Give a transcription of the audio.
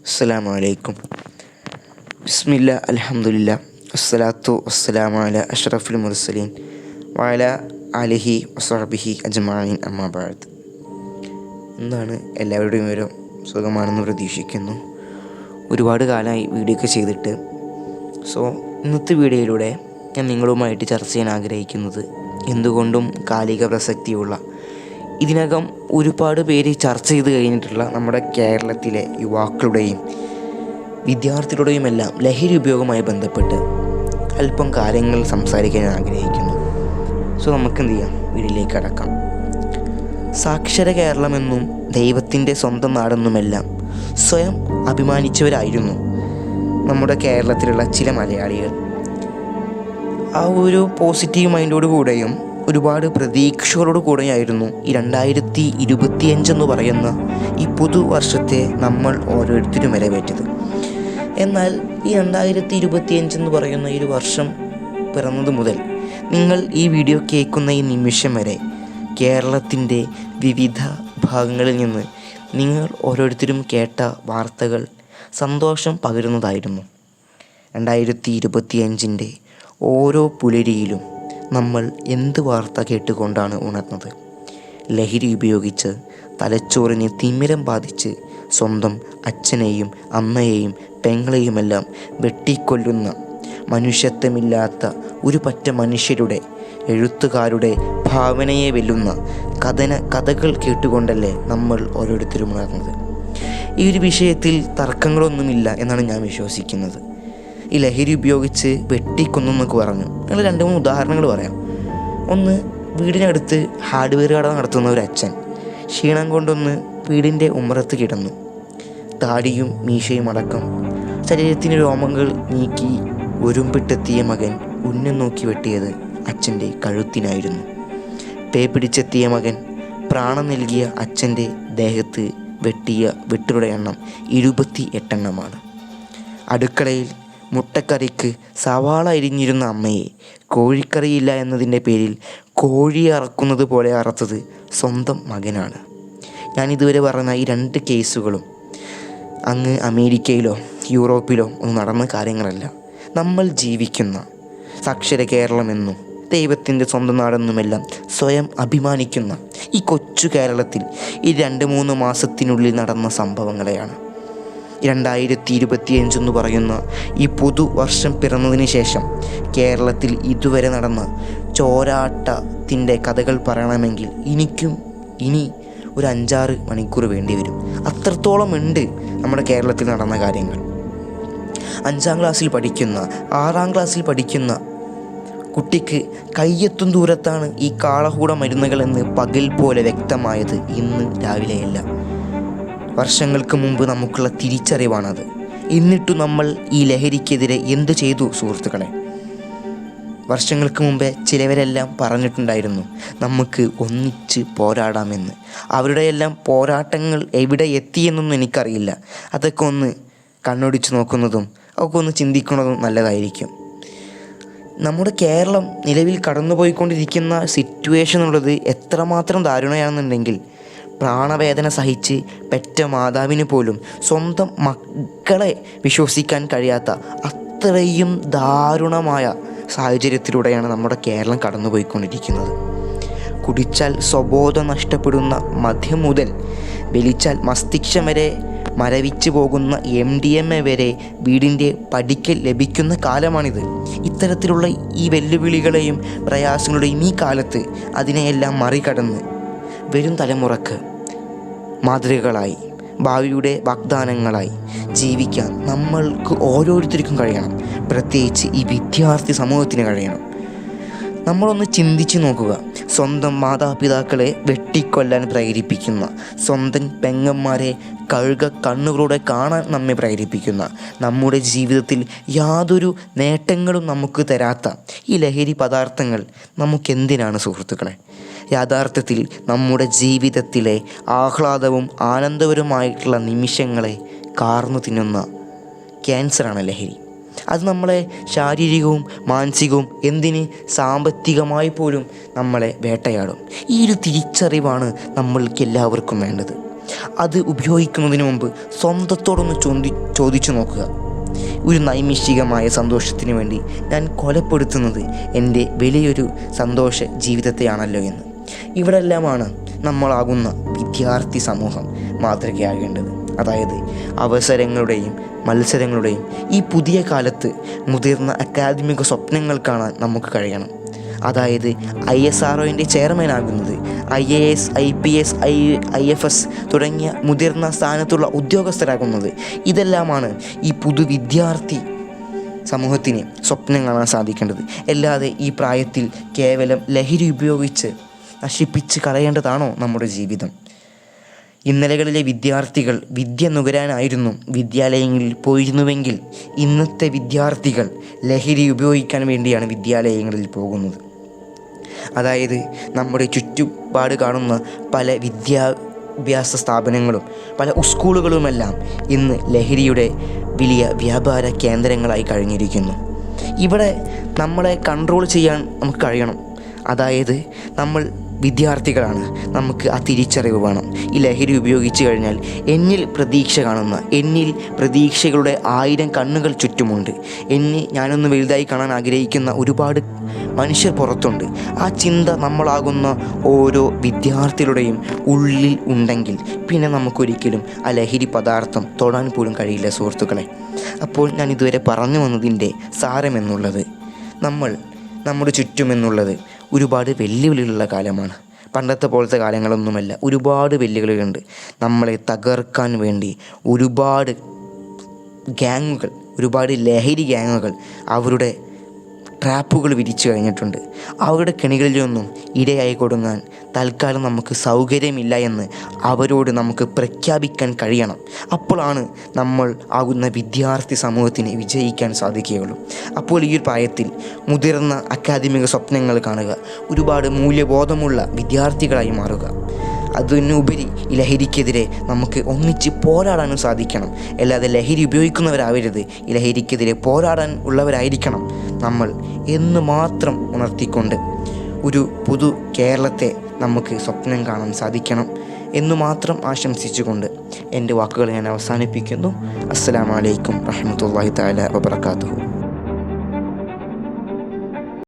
അസ്സലാമു അലൈക്കും. ബിസ്മില്ലാ അൽഹംദുലില്ലാ അസ്സലാത്തു വസ്സലാമു അലാ അഷ്റഫുൽ മുർസലീൻ വഅലാ ആലിഹി വസ്വഹ്ബിഹി അജ്മഈൻ അമ്മാ ബഅദ്. എന്താണ് എല്ലാവരുടെയും വിവരം? സുഖമാണെന്ന് പ്രതീക്ഷിക്കുന്നു. ഒരുപാട് കാലമായി വീഡിയോ ഒക്കെ ചെയ്തിട്ട്. ഇന്നത്തെ വീഡിയോയിലൂടെ ഞാൻ നിങ്ങളുമായിട്ട് ചർച്ച ചെയ്യാൻ ആഗ്രഹിക്കുന്നത് എന്തുകൊണ്ടും കാലിക പ്രസക്തിയുള്ള, ഇതിനകം ഒരുപാട് പേര് ചർച്ച ചെയ്ത് കഴിഞ്ഞിട്ടുള്ള നമ്മുടെ കേരളത്തിലെ യുവാക്കളുടെയും വിദ്യാർത്ഥികളുടെയും എല്ലാം ലഹരി ഉപയോഗവുമായി ബന്ധപ്പെട്ട് അല്പം കാര്യങ്ങൾ സംസാരിക്കാൻ ആഗ്രഹിക്കുന്നു. നമുക്ക് എന്ത് ചെയ്യാം, വീട്ടിലേക്ക് കടക്കാം. സാക്ഷര കേരളമെന്നും ദൈവത്തിൻ്റെ സ്വന്തം നാടെന്നുമെല്ലാം സ്വയം അഭിമാനിച്ചവരായിരുന്നു നമ്മുടെ കേരളത്തിലുള്ള ചില മലയാളികൾ. ആ ഒരു പോസിറ്റീവ് മൈൻഡോട് കൂടെയും ഒരുപാട് പ്രതീക്ഷകളോട് കൂടെയായിരുന്നു ഈ 2025 പറയുന്ന ഈ പുതുവർഷത്തെ നമ്മൾ ഓരോരുത്തരും വരവേറ്റത്. എന്നാൽ ഈ 2025 പറയുന്ന ഈ ഒരു വർഷം പിറന്നത് മുതൽ നിങ്ങൾ ഈ വീഡിയോ കേൾക്കുന്ന ഈ നിമിഷം വരെ കേരളത്തിൻ്റെ വിവിധ ഭാഗങ്ങളിൽ നിന്ന് നിങ്ങൾ ഓരോരുത്തരും കേട്ട വാർത്തകൾ സന്തോഷം പകരുന്നതായിരുന്നു. 2025 ഓരോ പുലരിയിലും നമ്മൾ എന്ത് വാർത്ത കേട്ടുകൊണ്ടാണ് ഉണർന്നത്? ലഹരി ഉപയോഗിച്ച് തലച്ചോറിന് തിമിരം ബാധിച്ച് സ്വന്തം അച്ഛനെയും അമ്മയെയും പെങ്ങളെയുമെല്ലാം വെട്ടിക്കൊല്ലുന്ന മനുഷ്യത്വമില്ലാത്ത ഒരു പറ്റ മനുഷ്യരുടെ, എഴുത്തുകാരുടെ ഭാവനയെ വെല്ലുന്ന കഥകൾ കേട്ടുകൊണ്ടല്ലേ നമ്മൾ ഓരോരുത്തരും ഉണർന്നത്. ഈ ഒരു വിഷയത്തിൽ തർക്കങ്ങളൊന്നുമില്ല എന്നാണ് ഞാൻ വിശ്വസിക്കുന്നത്. ഈ ലഹരി ഉപയോഗിച്ച് വെട്ടിക്കൊന്നു എന്നൊക്കെ പറഞ്ഞു. ഞങ്ങൾ 2-3 ഉദാഹരണങ്ങൾ പറയാം. ഒന്ന്, വീടിനടുത്ത് ഹാർഡ്വെയർ കട നടത്തുന്ന ഒരു അച്ഛൻ ക്ഷീണം കൊണ്ടൊന്ന് വീടിൻ്റെ ഉമ്മറത്ത് കിടന്നു. താടിയും മീശയും അടക്കം ശരീരത്തിൻ്റെ രോമങ്ങൾ നീക്കി ഒരുമ്പിട്ടെത്തിയ മകൻ ഉന്നം നോക്കി വെട്ടിയത് അച്ഛൻ്റെ കഴുത്തിനായിരുന്നു. പേ പിടിച്ചെത്തിയ മകൻ പ്രാണം നൽകിയ അച്ഛൻ്റെ ദേഹത്ത് വെട്ടിയ വെട്ടുകളുടെ എണ്ണം 28 അടുക്കളയിൽ മുട്ടക്കറിക്ക് സവാള അരിഞ്ഞിരുന്ന അമ്മയെ കോഴിക്കറിയില്ല എന്നതിൻ്റെ പേരിൽ കോഴി അറക്കുന്നത് പോലെ അറത്തത് സ്വന്തം മകനാണ്. ഞാനിതുവരെ പറഞ്ഞ ഈ 2 കേസുകളും അങ്ങ് അമേരിക്കയിലോ യൂറോപ്പിലോ ഒന്നും നടന്ന കാര്യങ്ങളല്ല. നമ്മൾ ജീവിക്കുന്ന സാക്ഷര കേരളമെന്നും ദൈവത്തിൻ്റെ സ്വന്തം നാടെന്നുമെല്ലാം സ്വയം അഭിമാനിക്കുന്ന ഈ കൊച്ചു കേരളത്തിൽ ഈ 2-3 മാസത്തിനുള്ളിൽ നടന്ന സംഭവങ്ങളെയാണ്. 2025 പറയുന്ന ഈ പുതുവർഷം പിറന്നതിന് ശേഷം കേരളത്തിൽ ഇതുവരെ നടന്ന ചോരാട്ടത്തിൻ്റെ കഥകൾ പറയണമെങ്കിൽ ഇനി ഒരു 5-6 മണിക്കൂർ വേണ്ടി വരും. അത്രത്തോളം ഉണ്ട് നമ്മുടെ കേരളത്തിൽ നടന്ന കാര്യങ്ങൾ. 5-ാം ക്ലാസ്സിൽ പഠിക്കുന്ന 6-ാം ക്ലാസ്സിൽ പഠിക്കുന്ന കുട്ടിക്ക് കയ്യെത്തും ദൂരത്താണ് ഈ കാളകൂട മരുന്നുകളെന്ന് പകൽ പോലെ വ്യക്തമായത് ഇന്ന് രാവിലെയല്ല, വർഷങ്ങൾക്ക് മുമ്പ് നമുക്കുള്ള തിരിച്ചറിവാണത്. എന്നിട്ടും നമ്മൾ ഈ ലഹരിക്കെതിരെ എന്തു ചെയ്തു സുഹൃത്തുക്കളെ? വർഷങ്ങൾക്ക് മുമ്പേ ചിലവരെല്ലാം പറഞ്ഞിട്ടുണ്ടായിരുന്നു നമുക്ക് ഒന്നിച്ച് പോരാടാമെന്ന്. അവരുടെയെല്ലാം പോരാട്ടങ്ങൾ എവിടെ എത്തിയെന്നൊന്നും എനിക്കറിയില്ല. അതൊക്കെ ഒന്ന് കണ്ണോടിച്ച് നോക്കുന്നതും അതൊക്കെ ഒന്ന് ചിന്തിക്കുന്നതും നല്ലതായിരിക്കും. നമ്മുടെ കേരളം നിലവിൽ കടന്നുപോയിക്കൊണ്ടിരിക്കുന്ന സിറ്റുവേഷൻ എന്നുള്ളത് എത്രമാത്രം ദാരുണമാണെന്നുണ്ടെങ്കിൽ പ്രാണവേദന സഹിച്ച് പെറ്റ മാതാവിന് പോലും സ്വന്തം മക്കളെ വിശ്വസിക്കാൻ കഴിയാത്ത അത്രയും ദാരുണമായ സാഹചര്യത്തിലൂടെയാണ് നമ്മുടെ കേരളം കടന്നുപോയിക്കൊണ്ടിരിക്കുന്നത്. കുടിച്ചാൽ സ്വബോധം നഷ്ടപ്പെടുന്ന മദ്യം മുതൽ വലിച്ചാൽ മസ്തിഷ്കം വരെ മരവിച്ചു പോകുന്ന MDMA വരെ വീടിൻ്റെ പടിക്കൽ ലഭിക്കുന്ന കാലമാണിത്. ഇത്തരത്തിലുള്ള ഈ വെല്ലുവിളികളെയും പ്രയാസങ്ങളുടെയും ഈ കാലത്ത് അതിനെയെല്ലാം മറികടന്ന് വരും തലമുറക്ക് മാതൃകകളായി, ഭാവിയുടെ വാഗ്ദാനങ്ങളായി ജീവിക്കാൻ നമ്മൾക്ക് ഓരോരുത്തർക്കും കഴിയണം. പ്രത്യേകിച്ച് ഈ വിദ്യാർത്ഥി സമൂഹത്തിന് കഴിയണം. നമ്മളൊന്ന് ചിന്തിച്ച് നോക്കുക. സ്വന്തം മാതാപിതാക്കളെ വെട്ടിക്കൊല്ലാൻ പ്രേരിപ്പിക്കുന്ന, സ്വന്തം പെങ്ങന്മാരെ കണ്ണുകളോടെ കാണാൻ നമ്മെ പ്രേരിപ്പിക്കുന്ന, നമ്മുടെ ജീവിതത്തിൽ യാതൊരു നേട്ടങ്ങളും നമുക്ക് തരാത്ത ഈ ലഹരി പദാർത്ഥങ്ങൾ നമുക്കെന്തിനാണ് സുഹൃത്തുക്കളെ? യഥാർത്ഥത്തിൽ നമ്മുടെ ജീവിതത്തിലെ ആഹ്ലാദവും ആനന്ദപരവുമായിട്ടുള്ള നിമിഷങ്ങളെ കാർന്നു തിന്നുന്ന ക്യാൻസറാണ് ലഹരി. അത് നമ്മളെ ശാരീരികവും മാനസികവും സാമ്പത്തികമായി പോലും നമ്മളെ വേട്ടയാടും. ഈ ഒരു തിരിച്ചറിവാണ് നമ്മൾക്ക് എല്ലാവർക്കും വേണ്ടത്. അത് ഉപയോഗിക്കുന്നതിന് മുമ്പ് സ്വന്തത്തോടൊന്ന് ചോദിച്ചു നോക്കുക. ഒരു നൈമിഷികമായ സന്തോഷത്തിന് വേണ്ടി ഞാൻ കൊലപ്പെടുത്തുന്നത് എൻ്റെ വലിയൊരു സന്തോഷ ജീവിതത്തെയാണല്ലോ എന്ന്. ഇവിടെല്ലാമാണ് നമ്മളാകുന്ന വിദ്യാർത്ഥി സമൂഹം മാതൃകയാകേണ്ടത്. അതായത് അവസരങ്ങളുടെയും മത്സരങ്ങളുടെയും ഈ പുതിയ കാലത്ത് മുതിർന്ന അക്കാദമിക സ്വപ്നങ്ങൾ കാണാൻ നമുക്ക് കഴിയണം. അതായത് ISROൻ്റെ ചെയർമാനാകുന്നത്, IAS, IPS, IFS തുടങ്ങിയ മുതിർന്ന സ്ഥാനത്തുള്ള ഉദ്യോഗസ്ഥരാകുന്നത്. ഇതെല്ലാമാണ് ഈ വിദ്യാർത്ഥി സമൂഹത്തിന് സ്വപ്നം കാണാൻ സാധിക്കേണ്ടത്. അല്ലാതെ ഈ പ്രായത്തിൽ കേവലം ലഹരി ഉപയോഗിച്ച് നശിപ്പിച്ച് കളയേണ്ടതാണോ നമ്മുടെ ജീവിതം? ഇന്നലകളിലെ വിദ്യാർത്ഥികൾ വിദ്യ നുകരാനായിരുന്നു വിദ്യാലയങ്ങളിൽ പോയിരുന്നുവെങ്കിൽ ഇന്നത്തെ വിദ്യാർത്ഥികൾ ലഹരി ഉപയോഗിക്കാൻ വേണ്ടിയാണ് വിദ്യാലയങ്ങളിൽ പോകുന്നത്. അതായത് നമ്മുടെ ചുറ്റുപാട് കാണുന്ന പല വിദ്യാഭ്യാസ സ്ഥാപനങ്ങളും പല സ്കൂളുകളുമെല്ലാം ഇന്ന് ലഹരിയുടെ വലിയ വ്യാപാര കേന്ദ്രങ്ങളായി കഴിഞ്ഞിരിക്കുന്നു. ഇവിടെ നമ്മളെ കൺട്രോൾ ചെയ്യാൻ നമുക്ക് കഴിയണം. അതായത് നമ്മൾ വിദ്യാർത്ഥികളാണ്, നമുക്ക് ആ തിരിച്ചറിവ് വേണം. ഈ ലഹരി ഉപയോഗിച്ച് കഴിഞ്ഞാൽ എന്നിൽ പ്രതീക്ഷ കാണുന്ന, എന്നിൽ പ്രതീക്ഷകളുടെ 1000 കണ്ണുകൾ ചുറ്റുമുണ്ട്, ഞാനൊന്ന് വലുതായി കാണാൻ ആഗ്രഹിക്കുന്ന ഒരുപാട് മനുഷ്യർ പുറത്തുണ്ട്. ആ ചിന്ത നമ്മളാകുന്ന ഓരോ വിദ്യാർത്ഥികളുടെയും ഉള്ളിൽ ഉണ്ടെങ്കിൽ പിന്നെ നമുക്കൊരിക്കലും ആ ലഹരി പദാർത്ഥം തൊടാൻ പോലും കഴിയില്ല സുഹൃത്തുക്കളെ. അപ്പോൾ ഞാൻ ഇതുവരെ പറഞ്ഞു വന്നതിൻ്റെ സാരമെന്നുള്ളത്, നമ്മുടെ ചുറ്റുമെന്നുള്ളത് ഒരുപാട് വെല്ലുവിളികളുള്ള കാലമാണ്. പണ്ടത്തെ പോലത്തെ കാലങ്ങളൊന്നുമല്ല. ഒരുപാട് വെല്ലുവിളികളുണ്ട്. നമ്മളെ തകർക്കാൻ വേണ്ടി ഒരുപാട് ഗ്യാങ്ങുകൾ, ഒരുപാട് ലഹരി ഗ്യാങ്ങുകൾ അവരുടെ ട്രാപ്പുകൾ വിരിച്ചു കഴിഞ്ഞിട്ടുണ്ട്. അവരുടെ കെണികളിലൊന്നും ഇരയായി കൊടുങ്ങാൻ തൽക്കാലം നമുക്ക് സൗകര്യമില്ല എന്ന് അവരോട് നമുക്ക് പ്രഖ്യാപിക്കാൻ കഴിയണം. അപ്പോഴാണ് നമ്മൾ ആകുന്ന വിദ്യാർത്ഥി സമൂഹത്തിന് വിജയിക്കാൻ സാധിക്കുകയുള്ളൂ. അപ്പോൾ ഈ ഒരു പ്രായത്തിൽ മുതിർന്ന അക്കാദമിക സ്വപ്നങ്ങൾ കാണുക, ഒരുപാട് മൂല്യബോധമുള്ള വിദ്യാർത്ഥികളായി മാറുക. അതിനുപരി ഈ ലഹരിക്കെതിരെ നമുക്ക് ഒന്നിച്ച് പോരാടാനും സാധിക്കണം. അല്ലാതെ ലഹരി ഉപയോഗിക്കുന്നവരാവരുത്, ഈ ലഹരിക്കെതിരെ പോരാടാൻ ഉള്ളവരായിരിക്കണം നമ്മൾ എന്ന് മാത്രം ഉണർത്തിക്കൊണ്ട് ഒരു കേരളത്തെ നമുക്ക് സ്വപ്നം കാണാൻ സാധിക്കണം എന്നു മാത്രം ആശംസിച്ചുകൊണ്ട് എൻ്റെ വാക്കുകൾ ഞാൻ അവസാനിപ്പിക്കുന്നു. അസ്സലാമു അലൈക്കും വറഹ്മത്തുള്ളാഹി തആല വബറകാതുഹു.